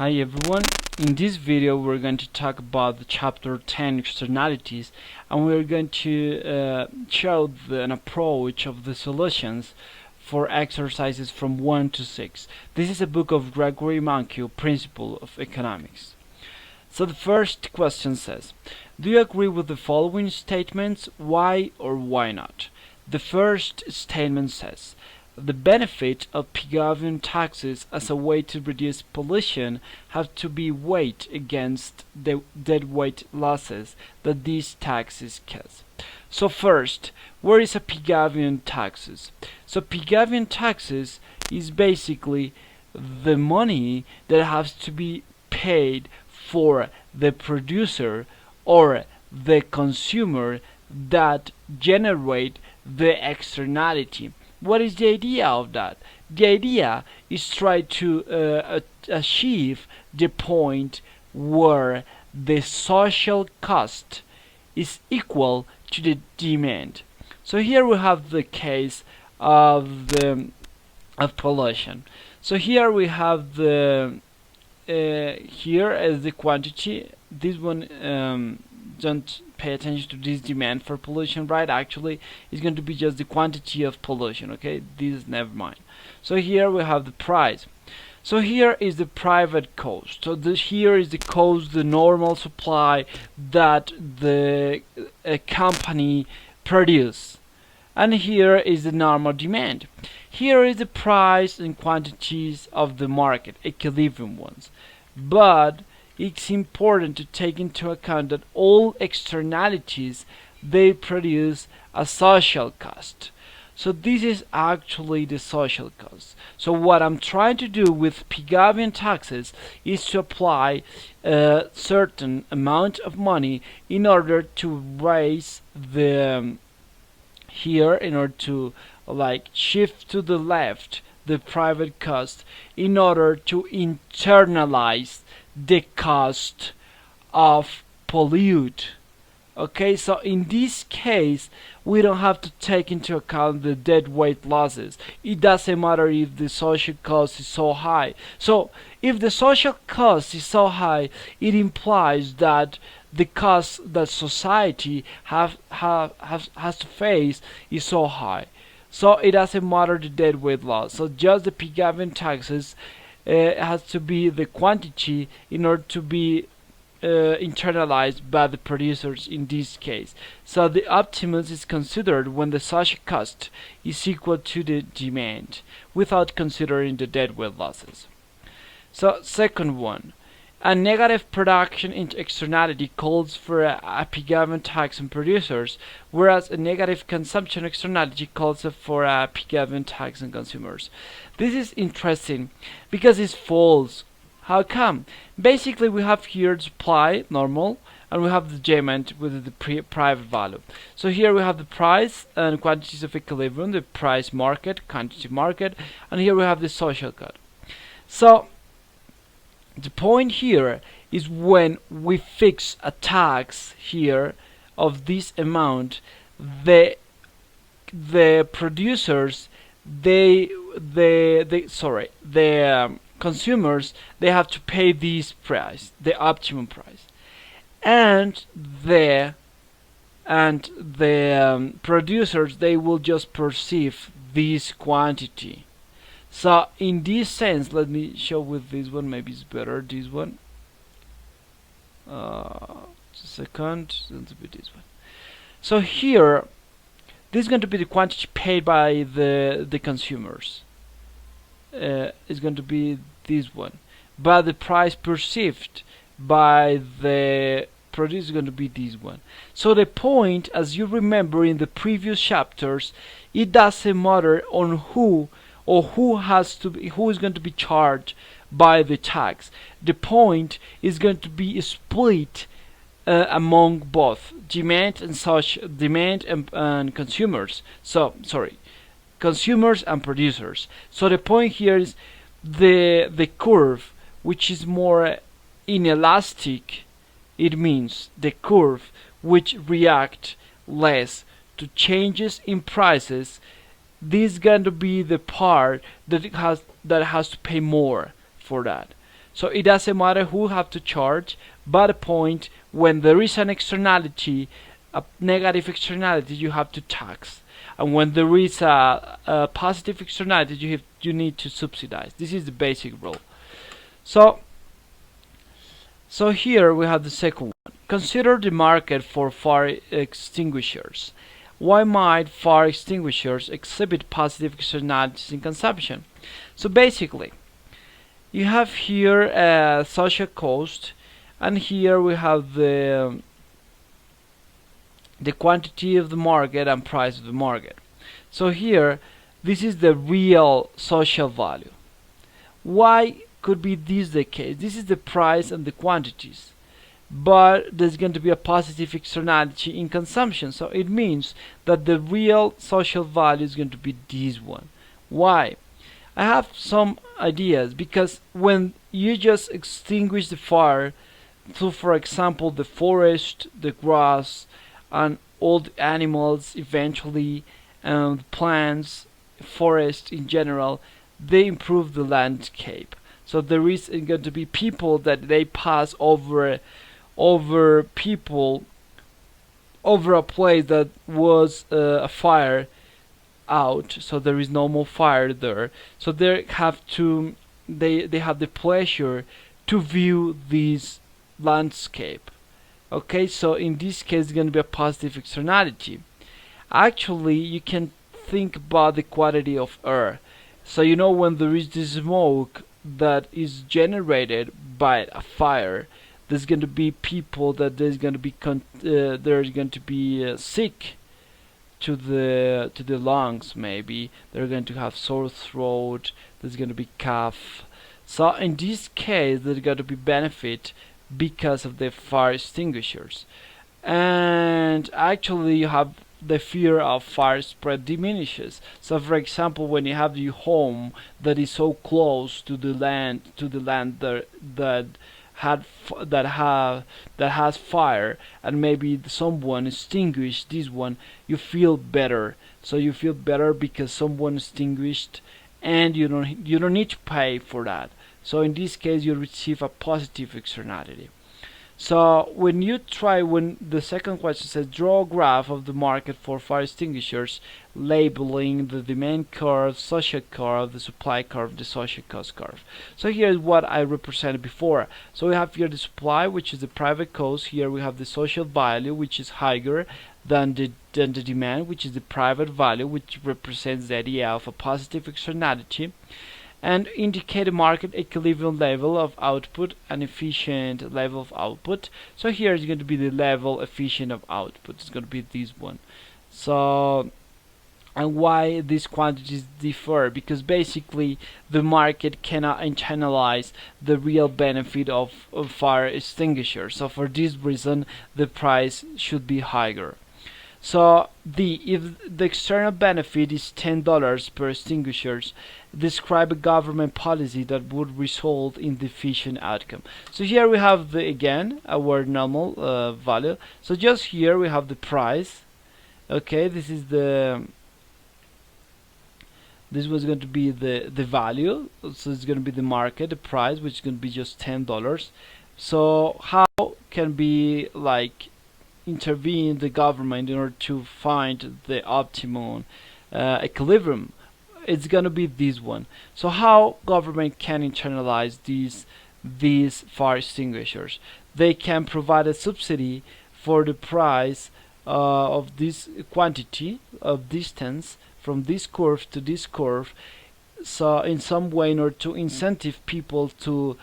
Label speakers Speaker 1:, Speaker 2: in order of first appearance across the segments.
Speaker 1: Hi everyone, in this video we're going to talk about the chapter 10 externalities, and we're going to show an approach of the solutions for exercises from 1 to 6. This is a book of Gregory Mankiw, Principle of Economics. So the first question says, do you agree with the following statements? Why or why not? The first statement says, the benefit of Pigovian taxes as a way to reduce pollution have to be weighed against the deadweight losses that these taxes cause. So first, where is a Pigovian taxes? So Pigovian taxes is basically the money that has to be paid for the producer or the consumer that generate the externality. What is the idea of that? The idea is try to achieve the point where the social cost is equal to the demand. So here we have the case of pollution. So here we have the here is the quantity. This one don't pay attention to this demand for pollution, right? Actually, it's going to be just the quantity of pollution, okay? This never mind. So here we have the price. So here is the private cost. So here is the cost, the normal supply that the company produce. And here is the normal demand. Here is the price and quantities of the market, equilibrium ones. But it's important to take into account that all externalities, they produce a social cost. So this is actually the social cost. So what I'm trying to do with Pigovian taxes is to apply a certain amount of money in order to raise the here, in order to like shift to the left the private cost, in order to internalize the cost of pollute. Okay, so in this case we don't have to take into account the deadweight losses. It doesn't matter if the social cost is so high. So if the social cost is so high, it implies that the cost that society has to face is so high. So it doesn't matter the deadweight loss. So just the Pigovian taxes has to be the quantity in order to be internalized by the producers in this case. So the optimus is considered when the social cost is equal to the demand without considering the deadweight losses. So second one, a negative production into externality calls for a Pigovian tax on producers, whereas a negative consumption externality calls for a Pigovian tax on consumers. This is interesting because it's false. How come? Basically we have here the supply, normal, and we have the demand with the private value. So here we have the price and quantities of equilibrium, the price market, quantity market, and here we have the social cost. So the point here is when we fix a tax here of this amount, the producers, the consumers, they have to pay this price, the optimum price, and the producers, they will just perceive this quantity. So in this sense, let me show with this one, maybe it's better, this one. Just a second, let's be this one. So here, this is going to be the quantity paid by the consumers. It's going to be this one. But the price perceived by the producer is going to be this one. So the point, as you remember in the previous chapters, it doesn't matter on who is going to be charged by the tax. The point is going to be split among both demand and consumers. So sorry, consumers and producers. So the point here is the curve, which is more inelastic. It means the curve which react less to changes in prices. This is going to be the part that has to pay more for that. So it doesn't matter who have to charge, but the point when there is an externality, a negative externality, you have to tax, and when there is a positive externality, you need to subsidize. This is the basic rule. So here we have the second one. Consider the market for fire extinguishers. Why might fire extinguishers exhibit positive externalities in consumption? So basically, you have here a social cost, and here we have the quantity of the market and price of the market. So here, this is the real social value. Why could be this the case? This is the price and the quantities, but there's going to be a positive externality in consumption, so it means that the real social value is going to be this one. Why? I have some ideas, because when you just extinguish the fire, so for example the forest, the grass, and all the animals eventually, plants, forest in general, they improve the landscape. So there is going to be people that they pass over people over a place that was a fire out, so there is no more fire there. So they have the pleasure to view this landscape. Okay, so in this case it's going to be a positive externality. Actually, you can think about the quality of air. So you know, when there is this smoke that is generated by a fire, there's going to be people that there's going to be sick to the lungs. Maybe they're going to have sore throat. There's going to be cough. So in this case, there's going to be benefit because of the fire extinguishers, and actually you have the fear of fire spread diminishes. So for example, when you have your home that is so close to the land that has fire, and maybe someone extinguished this one, you feel better. So you feel better because someone extinguished, and you don't need to pay for that. So in this case, you receive a positive externality. So when the second question says draw a graph of the market for fire extinguishers, labeling the demand curve, social curve, the supply curve, the social cost curve. So here's what I represented before. So we have here the supply, which is the private cost. Here we have the social value, which is higher than the demand, which is the private value, which represents the idea of a positive externality, and indicate a market equilibrium level of output and efficient level of output. So here is going to be the level efficient of output. It's going to be this one. So, and why these quantities differ? Because basically the market cannot internalize the real benefit of fire extinguishers. So for this reason, the price should be higher. So if the external benefit is $10 per extinguishers, describe a government policy that would result in the efficient outcome. So here we have again our normal value. So just here we have the price. Okay, this was going to be the value. So it's going to be the market, the price, which is going to be just $10. So how can be like intervene the government in order to find the optimum equilibrium? It's gonna be this one. So how government can internalize these fire extinguishers? They can provide a subsidy for the price of this quantity of distance from this curve to this curve. So in some way, in order to incentive people to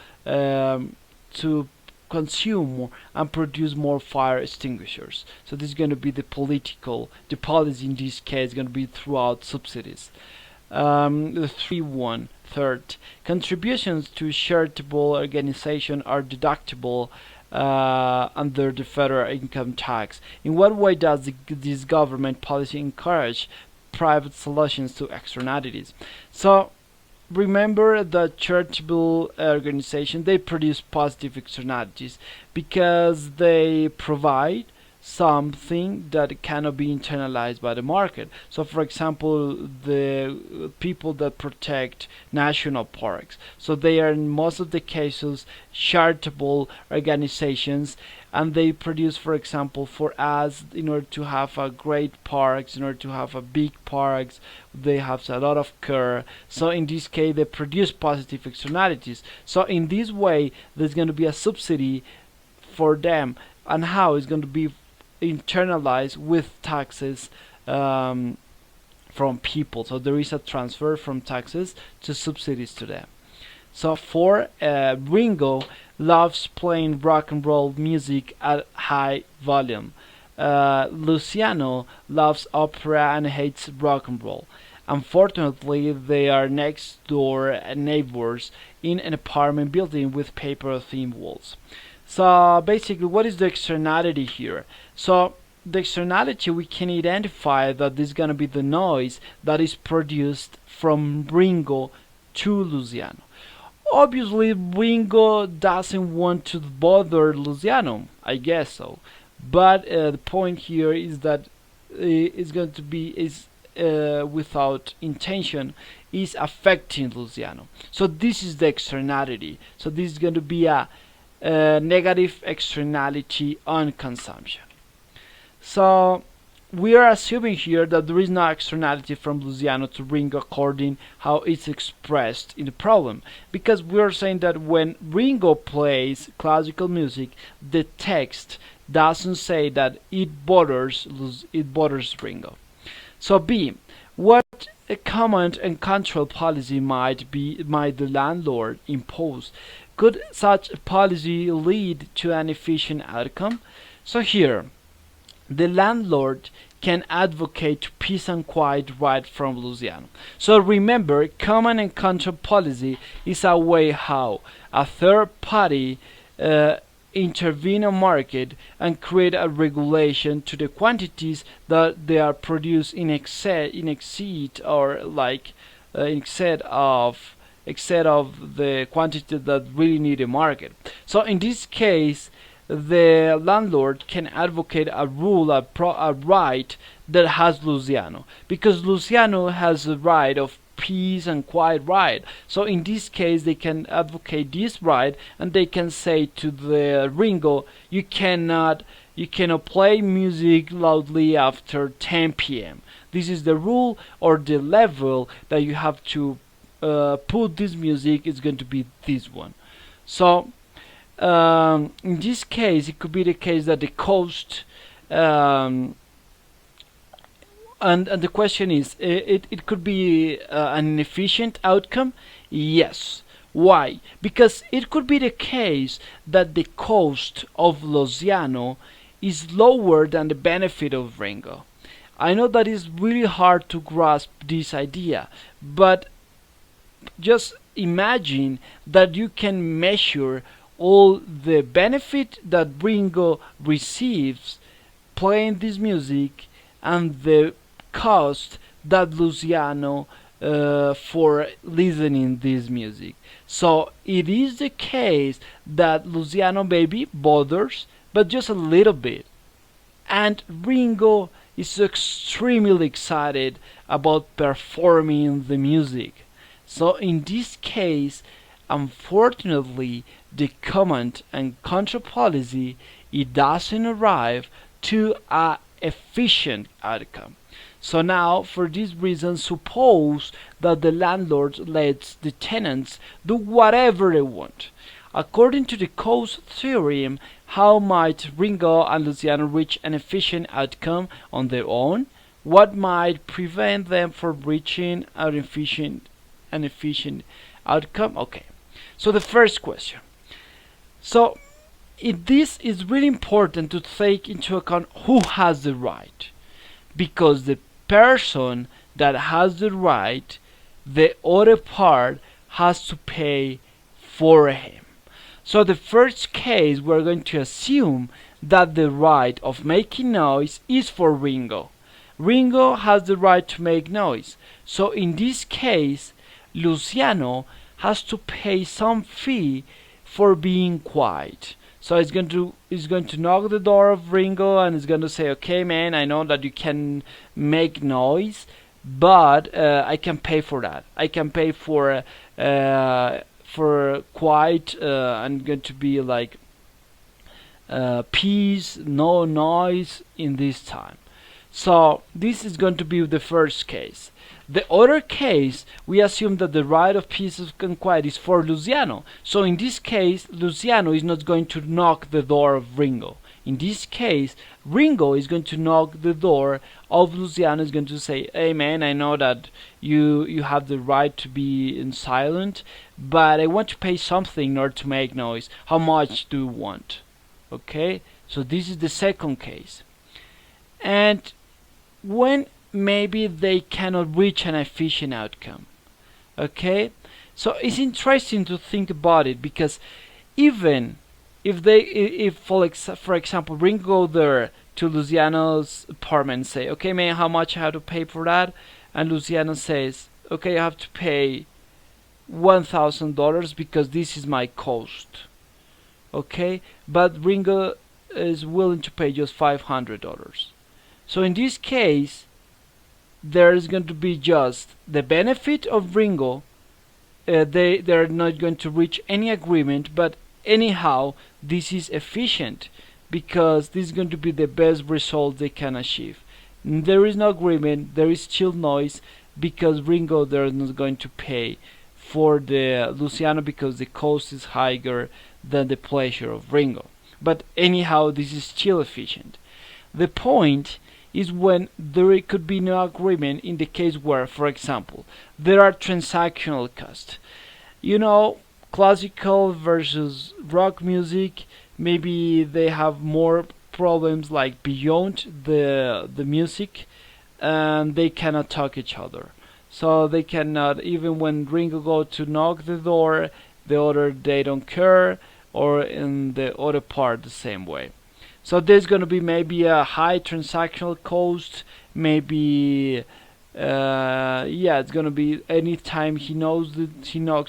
Speaker 1: consume more and produce more fire extinguishers. So this is going to be the policy in this case is going to be throughout subsidies. The third, contributions to charitable organization are deductible under the federal income tax. In what way does this government policy encourage private solutions to externalities? So remember that charitable organization, they produce positive externalities because they provide something that cannot be internalized by the market. So for example, the people that protect national parks, so they are in most of the cases charitable organizations, and they produce, for example, for us, in order to have a great parks, in order to have a big parks, they have a lot of care. So in this case they produce positive externalities. So in this way there's going to be a subsidy for them, and how it's going to be internalized with taxes from people. So there is a transfer from taxes to subsidies to them. So for Ringo loves playing rock and roll music at high volume. Luciano loves opera and hates rock and roll. Unfortunately, they are next door neighbors in an apartment building with paper-themed walls. So basically, what is the externality here? So the externality, we can identify that this is going to be the noise that is produced from Ringo to Luciano. Obviously, Ringo doesn't want to bother Luciano, I guess so. But the point here is that it's going to be without intention is affecting Luciano. So this is the externality. So this is going to be a negative externality on consumption. So we are assuming here that there is no externality from Luciano to Ringo according how it's expressed in the problem, because we are saying that when Ringo plays classical music, the text doesn't say that it bothers Ringo. So B, what a command and control policy might the landlord impose? Could such a policy lead to an efficient outcome? So here, the landlord can advocate peace and quiet right from Luciano. So remember, command and control policy is a way how a third party intervene on market and create a regulation to the quantities that they are produced in exceed or like exceed of the quantity that really need a market. So in this case, the landlord can advocate a rule, a right that has Luciano, because Luciano has the right of peace and quiet right. So in this case they can advocate this right, and they can say to the Ringo, you cannot play music loudly after 10 p.m. This is the rule, or the level that you have to put this music is going to be this one. So in this case it could be the case that the cost and the question is, it could be an inefficient outcome. Yes. Why? Because it could be the case that the cost of Luciano is lower than the benefit of Ringo. I know that is really hard to grasp this idea, but just imagine that you can measure all the benefit that Ringo receives playing this music and the cost that Luciano for listening this music. So it is the case that Luciano maybe bothers, but just a little bit, and Ringo is extremely excited about performing the music. So in this case, unfortunately, the command and control policy, it doesn't arrive to a efficient outcome. So now, for this reason, suppose that the landlord lets the tenants do whatever they want. According to the cost theorem, how might Ringo and Luciano reach an efficient outcome on their own? What might prevent them from reaching an efficient outcome? Okay. So the first question. So this is really important to take into account who has the right, because the person that has the right, the other part has to pay for him. So the first case, we're going to assume that the right of making noise is for Ringo. Ringo has the right to make noise. So in this case, Luciano has to pay some fee for being quiet. So it's going to knock the door of Ringo, and it's going to say, okay man, I know that you can make noise, but I can pay for that. I can pay for quiet. I'm going to be like peace, no noise in this time. So this is going to be the first case. The other case, we assume that the right of peace and quiet is for Luciano. So in this case, Luciano is not going to knock the door of Ringo. In this case, Ringo is going to knock the door of Luciano, is going to say, hey man, I know that you have the right to be in silent, but I want to pay something in order to make noise. How much do you want? Okay, so this is the second case. And when maybe they cannot reach an efficient outcome. Okay, so it's interesting to think about it, because even if for example Ringo go there to Luciano's apartment and say, okay man, how much I have to pay for that, and Luciano says, okay, I have to pay $1,000 because this is my cost. Okay, but Ringo is willing to pay just $500. So in this case, there is going to be just the benefit of Ringo. They're not going to reach any agreement, but anyhow, this is efficient because this is going to be the best result they can achieve. There is no agreement, there is still noise because Ringo they're not going to pay for the Luciano because the cost is higher than the pleasure of Ringo. But anyhow, this is still efficient. The point is when there could be no agreement in the case where, for example, there are transactional costs. Classical versus rock music, maybe they have more problems like beyond the music, and they cannot talk each other. So they cannot, even when Ringo go to knock the door, the other they don't care, or in the other part the same way. So there's going to be maybe a high transactional cost, maybe it's going to be anytime he knocks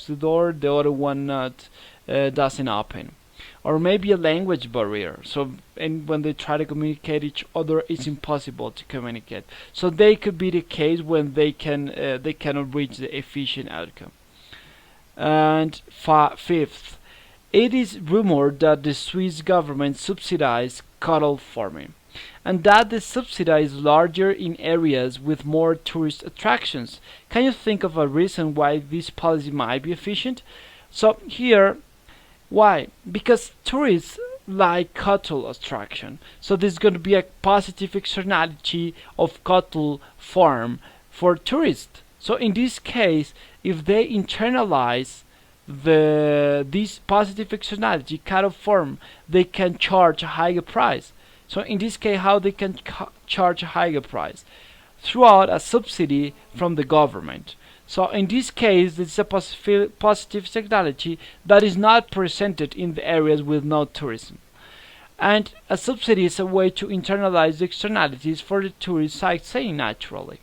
Speaker 1: the door, the other one doesn't open. Or maybe a language barrier. So when they try to communicate each other, it's impossible to communicate. So they could be the case when they cannot reach the efficient outcome. And fifth, it is rumored that the Swiss government subsidizes cattle farming, and that the subsidy is larger in areas with more tourist attractions. Can you think of a reason why this policy might be efficient? So here, why? Because tourists like cattle attraction. So there's going to be a positive externality of cattle farm for tourists. So in this case, if they internalize this positive externality cattle farm, they can charge a higher price. So in this case, how they can charge a higher price? Throughout a subsidy from the government. So in this case, this is a positive externality that is not presented in the areas with no tourism. And a subsidy is a way to internalize the externalities for the tourist sightseeing naturally.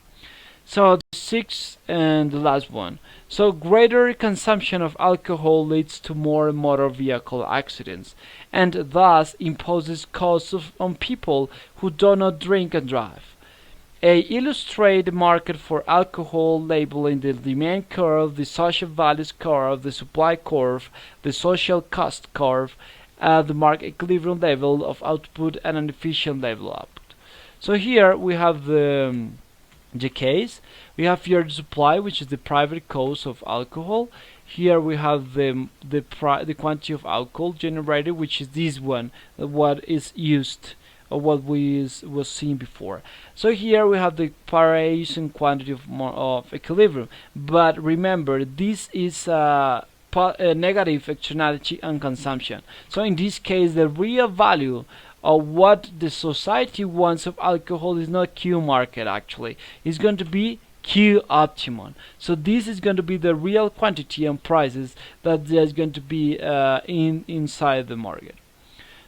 Speaker 1: So the sixth and the last one. So greater consumption of alcohol leads to more motor vehicle accidents, and thus imposes costs on people who do not drink and drive. Illustrate the market for alcohol labeling the demand curve, the social values curve, the supply curve, the social cost curve, the market equilibrium level of output and an efficient level of output. So here we have the case. We have here the supply, which is the private cost of alcohol. Here we have the quantity of alcohol generated, which is this one, what is used, or what was seen before. So here we have the price and quantity of equilibrium. But remember, this is a negative externality and consumption. So in this case, the real value of what the society wants of alcohol is not Q market, actually. It's going to be Q optimum. So this is going to be the real quantity and prices that there's going to be inside the market.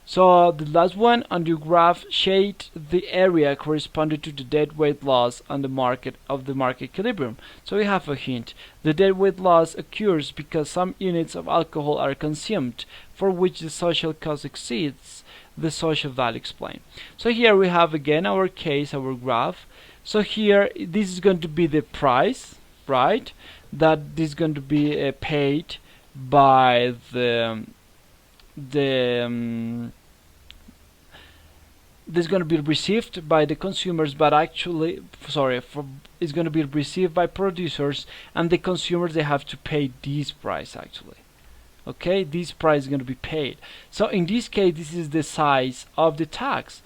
Speaker 1: So the last one on the graph shade the area corresponding to the deadweight loss on the market of the market equilibrium. So we have a hint. The deadweight loss occurs because some units of alcohol are consumed for which the social cost exceeds the social value explained. So here we have again our case, our graph. So here this is going to be the price, right? That is going to be paid by this is going to be received by the consumers, but actually, it's going to be received by producers, and the consumers, they have to pay this price actually. Okay, this price is going to be paid. So in this case, this is the size of the tax.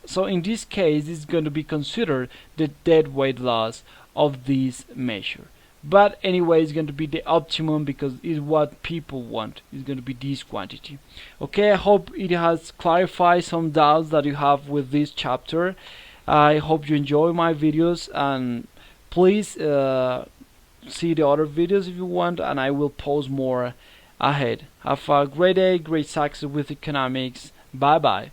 Speaker 1: So in this case, this is going to be considered the deadweight loss of this measure. But anyway, it's going to be the optimum because it's what people want. It's going to be this quantity. Okay, I hope it has clarified some doubts that you have with this chapter. I hope you enjoy my videos, and please see the other videos if you want, and I will post more ahead. Have a great day, great success with economics. Bye bye.